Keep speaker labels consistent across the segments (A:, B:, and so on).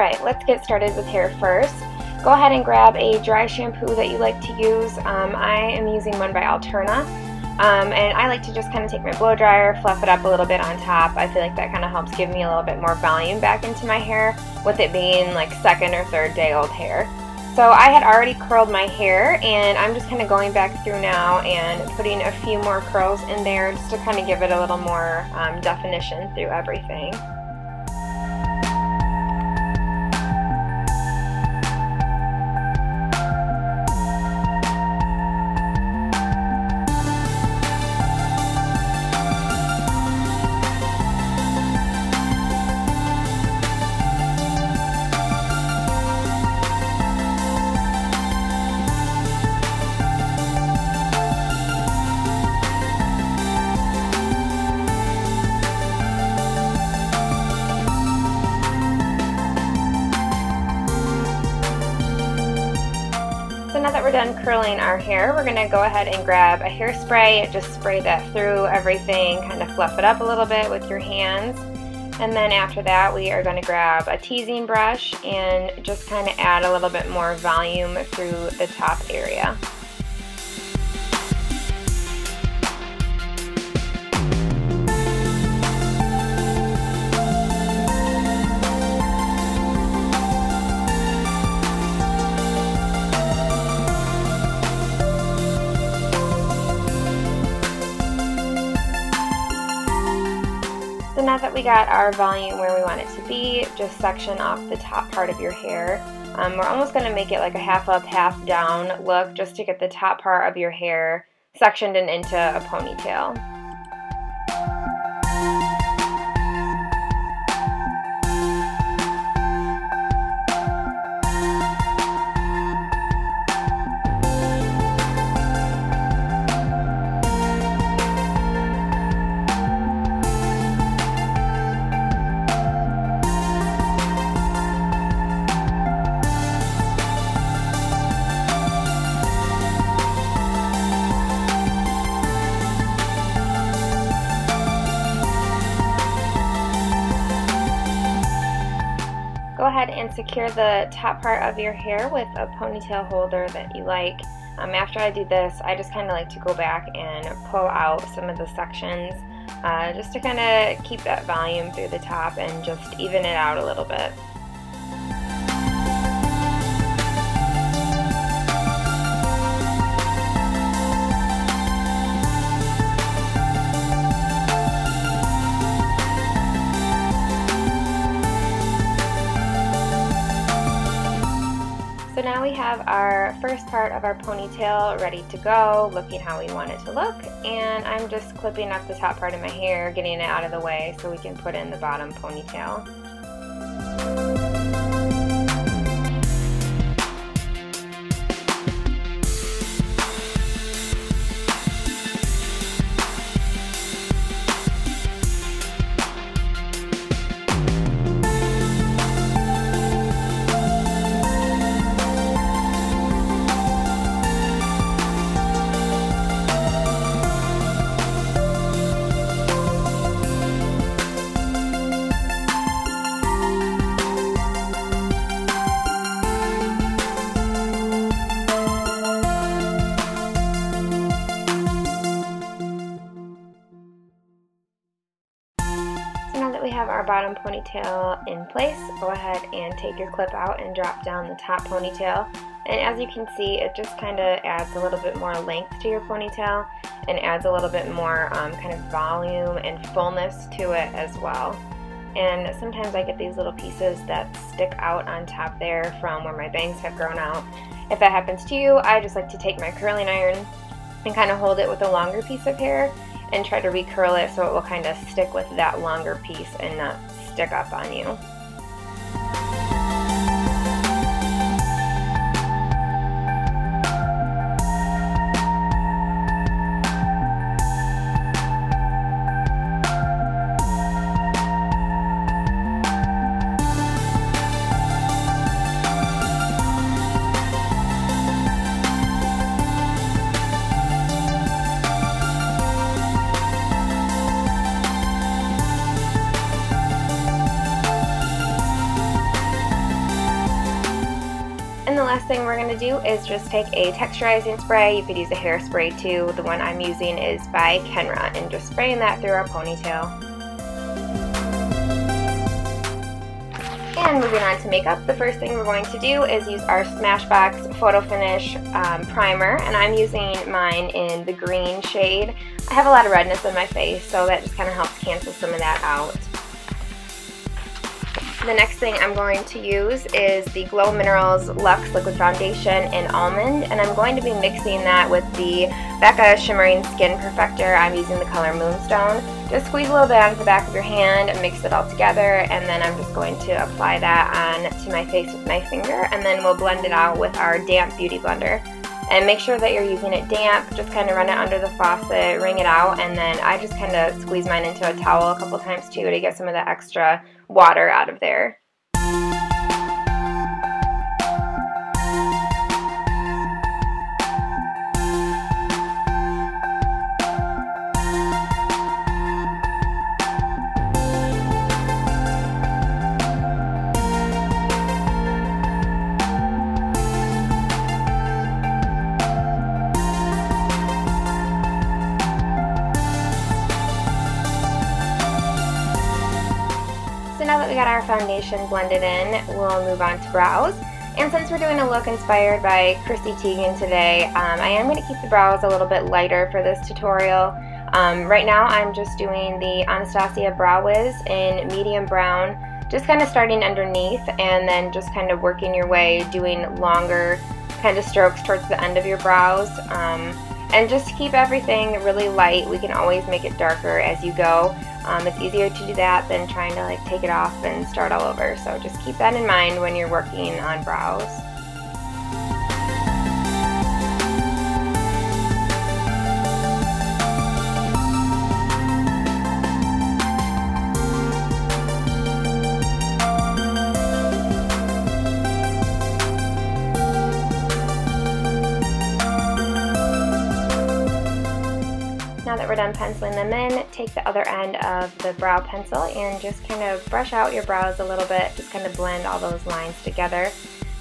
A: Alright, let's get started with hair first. Go ahead and grab a dry shampoo that you like to use. I am using one by Alterna. And I like to just kind of take my blow dryer, fluff it up a little bit on top. I feel like that kind of helps give me a little bit more volume back into my hair, with it being like second or third day old hair. So I had already curled my hair, and I'm just kind of going back through now and putting a few more curls in there just to kind of give it a little more definition through everything. So now that we're done curling our hair, we're going to go ahead and grab a hairspray, just spray that through everything, kind of fluff it up a little bit with your hands. And then after that, we are going to grab a teasing brush and just kind of add a little bit more volume through the top area. So now that we got our volume where we want it to be, just section off the top part of your hair. We're almost going to make it like a half up, half down look, just to get the top part of your hair sectioned and into a ponytail. Go ahead and secure the top part of your hair with a ponytail holder that you like. After I do this, I just kind of like to go back and pull out some of the sections just to kind of keep that volume through the top and just even it out a little bit. So now we have our first part of our ponytail ready to go, looking how we want it to look, and I'm just clipping up the top part of my hair, getting it out of the way so we can put in the bottom ponytail. We have our bottom ponytail in place. Go ahead and take your clip out and drop down the top ponytail, and as you can see, it just kind of adds a little bit more length to your ponytail and adds a little bit more kind of volume and fullness to it as well. And sometimes I get these little pieces that stick out on top there from where my bangs have grown out. If that happens to you, I just like to take my curling iron and kind of hold it with a longer piece of hair and try to recurl it so it will kind of stick with that longer piece and not stick up on you. next thing we're going to do is just take a texturizing spray. You could use a hairspray too. The one I'm using is by Kenra, and just spraying that through our ponytail. And moving on to makeup, the first thing we're going to do is use our Smashbox Photo Finish primer, and I'm using mine in the green shade. I have a lot of redness in my face, so that just kind of helps cancel some of that out. The next thing I'm going to use is the Glow Minerals Luxe Liquid Foundation in Almond, and I'm going to be mixing that with the Becca Shimmering Skin Perfector. I'm using the color Moonstone. Just squeeze a little bit onto the back of your hand and mix it all together, and then I'm just going to apply that on to my face with my finger, and then we'll blend it out with our damp beauty blender. And make sure that you're using it damp. Just kind of run it under the faucet, wring it out, and then I just kind of squeeze mine into a towel a couple times too to get some of the extra water out of there. Now that we got our foundation blended in, we'll move on to brows. And since we're doing a look inspired by Chrissy Teigen today, I am going to keep the brows a little bit lighter for this tutorial. Right now I'm just doing the Anastasia Brow Wiz in medium brown, just kind of starting underneath and then just kind of working your way, doing longer kind of strokes towards the end of your brows. And just to keep everything really light, we can always make it darker as you go. It's easier to do that than trying to like take it off and start all over. So just keep that in mind when you're working on brows. Now that we're done penciling them in, take the other end of the brow pencil and just kind of brush out your brows a little bit, just kind of blend all those lines together.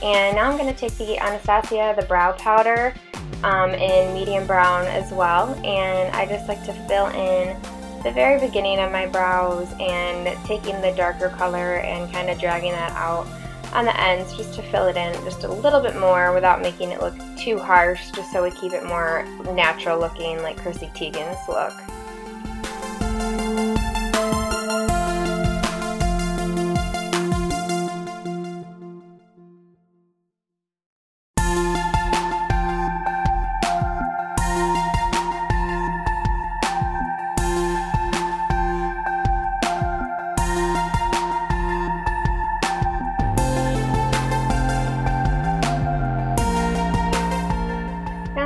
A: And now I'm going to take the Anastasia, the brow powder, in medium brown as well, and I just like to fill in the very beginning of my brows and taking the darker color and kind of dragging that out on the ends just to fill it in just a little bit more without making it look too harsh, just so we keep it more natural looking like Chrissy Teigen's look.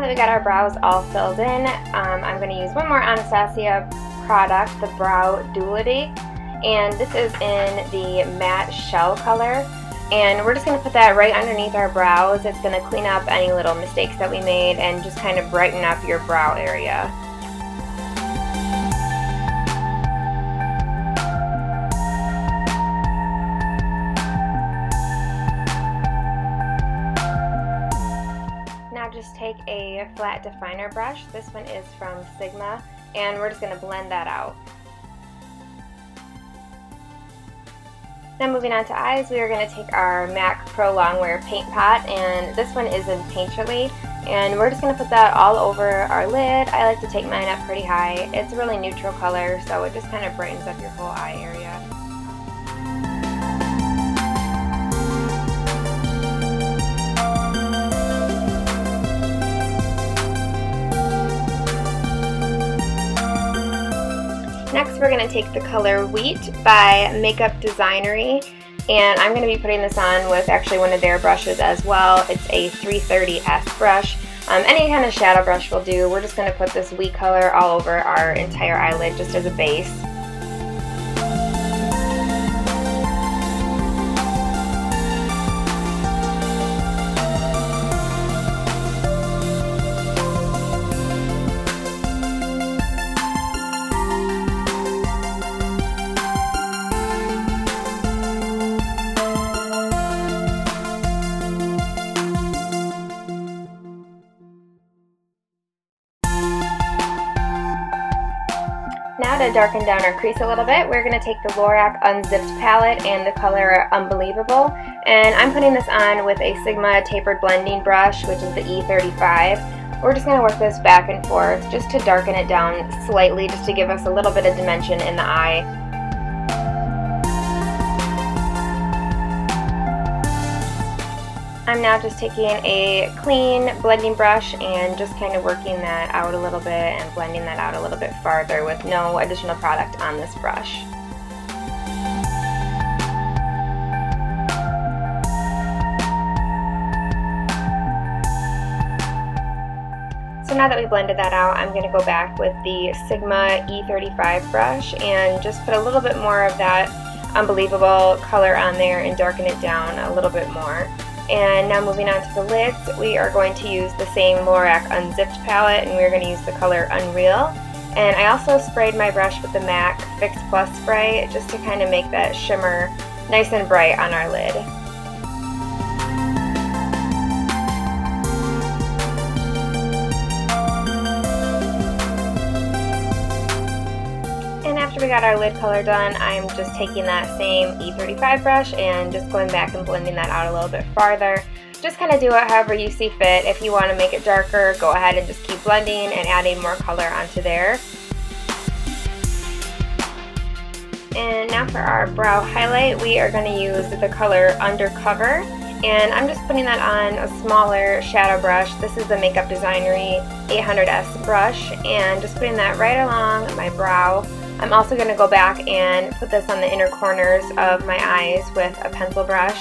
A: We got our brows all filled in. I'm going to use one more Anastasia product, the Brow Duality, and this is in the matte shell color, and we're just going to put that right underneath our brows. It's going to clean up any little mistakes that we made and just kind of brighten up your brow area. Just take a flat definer brush. This one is from Sigma, and we're just going to blend that out. Now moving on to eyes, we are going to take our MAC Pro Longwear paint pot, and this one is in Painterly, and we're just going to put that all over our lid. I like to take mine up pretty high. It's a really neutral color, so it just kind of brightens up your whole eye area. Next, we're going to take the color Wheat by Makeup Designery, and I'm going to be putting this on with actually one of their brushes as well. It's a 330S brush. Any kind of shadow brush will do. We're just going to put this Wheat color all over our entire eyelid just as a base. now to darken down our crease a little bit, we're going to take the Lorac Unzipped palette and the color Unbelievable, and I'm putting this on with a Sigma tapered blending brush, which is the E35. We're just going to work this back and forth just to darken it down slightly, just to give us a little bit of dimension in the eye. I'm now just taking a clean blending brush and just kind of working that out a little bit and blending that out a little bit farther with no additional product on this brush. So now that we blended that out, I'm going to go back with the Sigma E35 brush and just put a little bit more of that Unbelievable color on there and darken it down a little bit more. And now moving on to the lids, we are going to use the same Lorac Unzipped palette, and we're going to use the color Unreal. And I also sprayed my brush with the MAC Fix Plus spray just to kind of make that shimmer nice and bright on our lid. After we got our lid color done, I'm just taking that same E35 brush and just going back and blending that out a little bit farther. Just kind of do it however you see fit. If you want to make it darker, go ahead and just keep blending and adding more color onto there. And now for our brow highlight, we are going to use the color Undercover. And I'm just putting that on a smaller shadow brush. This is the Makeup Designery 800S brush, and just putting that right along my brow. I'm also going to go back and put this on the inner corners of my eyes with a pencil brush.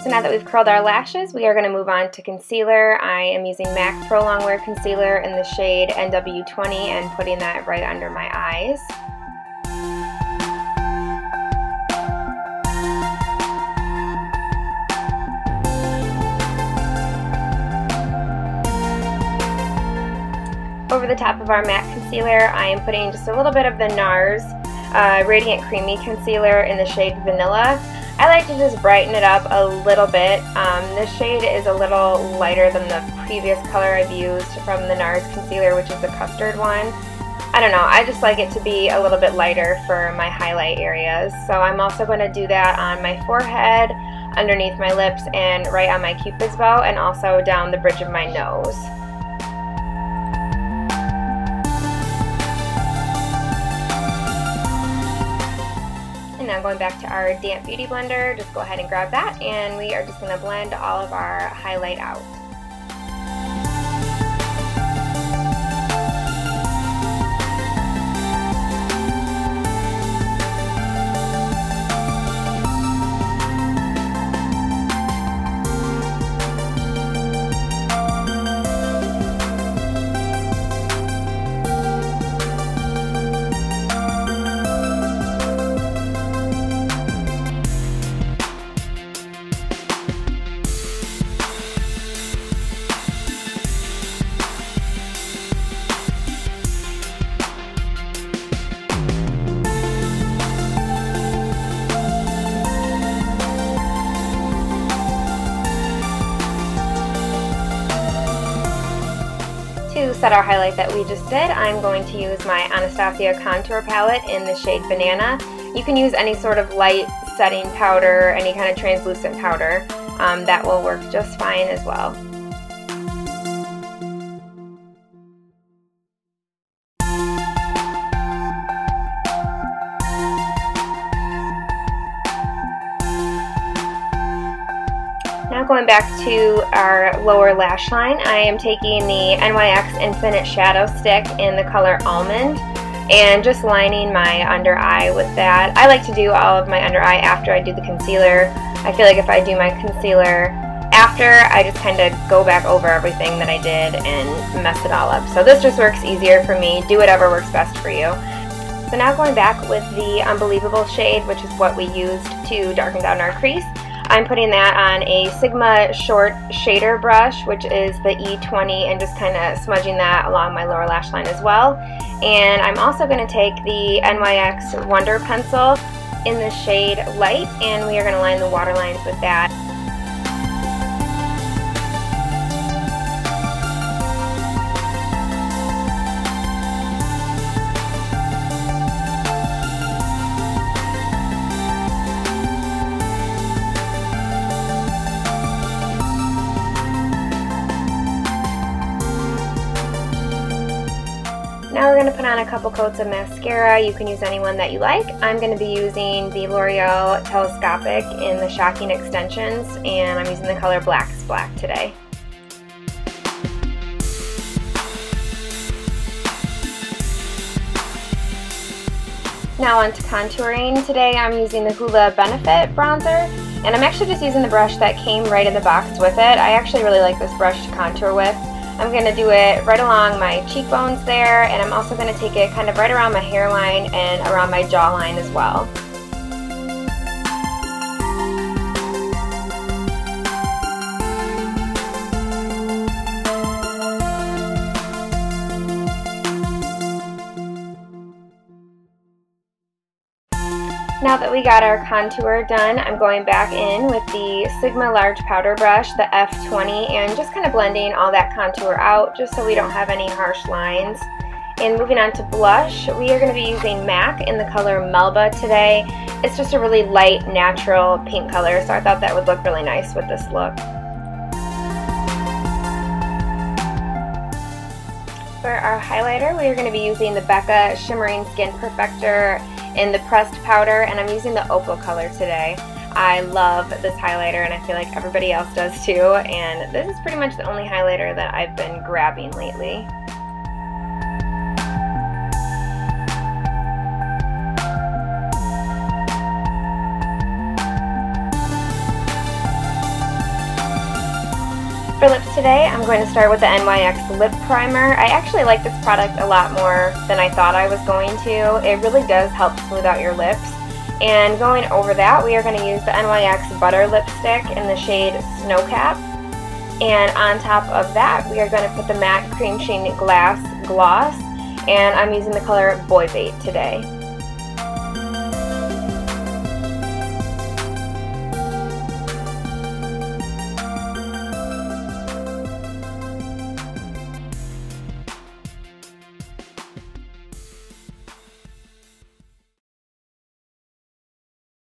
A: So now that we've curled our lashes, we are going to move on to concealer. I am using MAC Pro Longwear Concealer in the shade NW20 and putting that right under my eyes. Over the top of our matte concealer, I am putting just a little bit of the Nars Radiant Creamy Concealer in the shade Vanilla. I like to just brighten it up a little bit. This shade is a little lighter than the previous color I've used from the Nars concealer, which is the custard one. I don't know, I just like it to be a little bit lighter for my highlight areas. So I'm also going to do that on my forehead, underneath my lips, and right on my Cupid's bow, and also down the bridge of my nose. Now going back to our damp beauty blender, just go ahead and grab that, and we are just going to blend all of our highlight out. To set our highlight that we just did, I'm going to use my Anastasia contour palette in the shade Banana. You can use any sort of light setting powder, any kind of translucent powder. That will work just fine as well. Now going back to our lower lash line, I am taking the NYX Infinite Shadow Stick in the color Almond and just lining my under eye with that. I like to do all of my under eye after I do the concealer. I feel like if I do my concealer after, I just kind of go back over everything that I did and mess it all up. So this just works easier for me. Do whatever works best for you. So now going back with the Unbelievable shade, which is what we used to darken down our crease, I'm putting that on a Sigma short shader brush, which is the E20, and just kind of smudging that along my lower lash line as well. And I'm also going to take the NYX Wonder Pencil in the shade Light, and we are going to line the waterlines with that. Now we're going to put on a couple coats of mascara. You can use any one that you like. I'm going to be using the L'Oreal Telescopic in the Shocking Extensions, and I'm using the color Blackest Black today. Now on to contouring. Today I'm using the Hoola Benefit bronzer, and I'm actually just using the brush that came right in the box with it. I actually really like this brush to contour with. I'm going to do it right along my cheekbones there, and I'm also going to take it kind of right around my hairline and around my jawline as well. Now that we got our contour done, I'm going back in with the Sigma Large Powder Brush, the F20, and just kind of blending all that contour out just so we don't have any harsh lines. And moving on to blush, we are going to be using MAC in the color Melba today. It's just a really light, natural pink color, so I thought that would look really nice with this look. For our highlighter, we are going to be using the Becca Shimmering Skin Perfector in the pressed powder, and I'm using the Opal color today. I love this highlighter, and I feel like everybody else does too, and this is pretty much the only highlighter that I've been grabbing lately. For lips today, I'm going to start with the NYX Lip Primer. I actually like this product a lot more than I thought I was going to. It really does help smooth out your lips. And going over that, we are going to use the NYX Butter Lipstick in the shade Snowcap. And on top of that, we are going to put the Matte Cream Sheen Glass Gloss, and I'm using the color Boy Bait today.